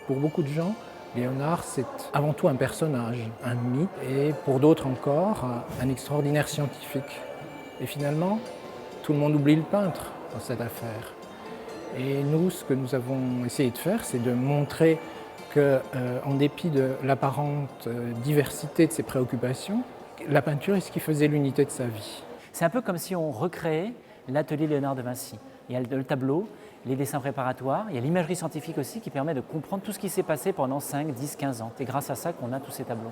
Pour beaucoup de gens, Léonard, c'est avant tout un personnage, un mythe, et pour d'autres encore, un extraordinaire scientifique. Et finalement, tout le monde oublie le peintre dans cette affaire. Et nous, ce que nous avons essayé de faire, c'est de montrer qu'en dépit de l'apparente diversité de ses préoccupations, la peinture est ce qui faisait l'unité de sa vie. C'est un peu comme si on recréait l'atelier Léonard de Vinci. Il y a le tableau, les dessins préparatoires, il y a l'imagerie scientifique aussi qui permet de comprendre tout ce qui s'est passé pendant 5, 10, 15 ans. C'est grâce à ça qu'on a tous ces tableaux.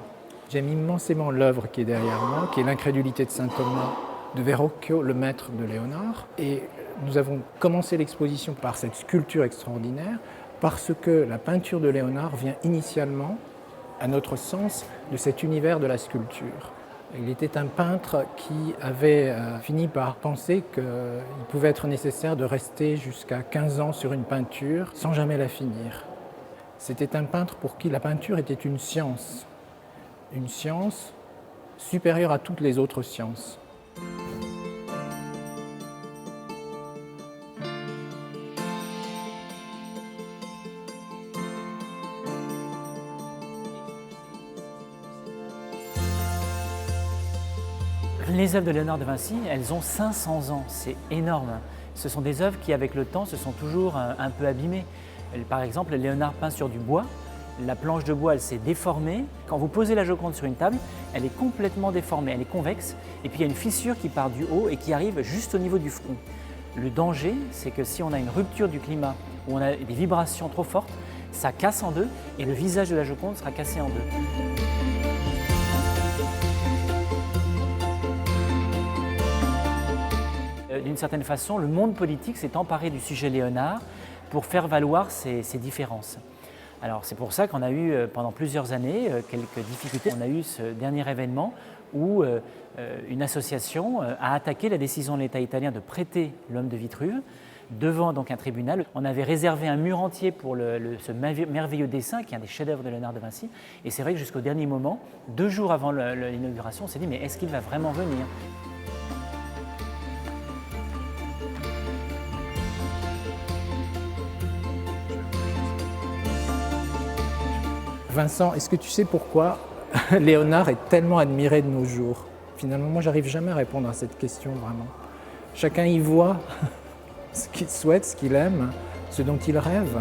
J'aime immensément l'œuvre qui est derrière moi, qui est l'incrédulité de saint Thomas de Verrocchio, le maître de Léonard. Et nous avons commencé l'exposition par cette sculpture extraordinaire parce que la peinture de Léonard vient initialement, à notre sens, de cet univers de la sculpture. Il était un peintre qui avait fini par penser qu'il pouvait être nécessaire de rester jusqu'à 15 ans sur une peinture sans jamais la finir. C'était un peintre pour qui la peinture était une science supérieure à toutes les autres sciences. Les œuvres de Léonard de Vinci, elles ont 500 ans, c'est énorme. Ce sont des œuvres qui, avec le temps, se sont toujours un peu abîmées. Par exemple, Léonard peint sur du bois. La planche de bois, elle s'est déformée. Quand vous posez la Joconde sur une table, elle est complètement déformée, elle est convexe. Et puis il y a une fissure qui part du haut et qui arrive juste au niveau du front. Le danger, c'est que si on a une rupture du climat ou on a des vibrations trop fortes, ça casse en deux et le visage de la Joconde sera cassé en deux. D'une certaine façon, le monde politique s'est emparé du sujet Léonard pour faire valoir ses différences. Alors c'est pour ça qu'on a eu pendant plusieurs années quelques difficultés. On a eu ce dernier événement où une association a attaqué la décision de l'État italien de prêter l'homme de Vitruve devant donc un tribunal. On avait réservé un mur entier pour ce merveilleux dessin qui est un des chefs-d'œuvre de Léonard de Vinci. Et c'est vrai que jusqu'au dernier moment, 2 jours avant l'inauguration, on s'est dit mais est-ce qu'il va vraiment venir ? Vincent, est-ce que tu sais pourquoi Léonard est tellement admiré de nos jours? Finalement, moi, j'arrive jamais à répondre à cette question vraiment. Chacun y voit ce qu'il souhaite, ce qu'il aime, ce dont il rêve.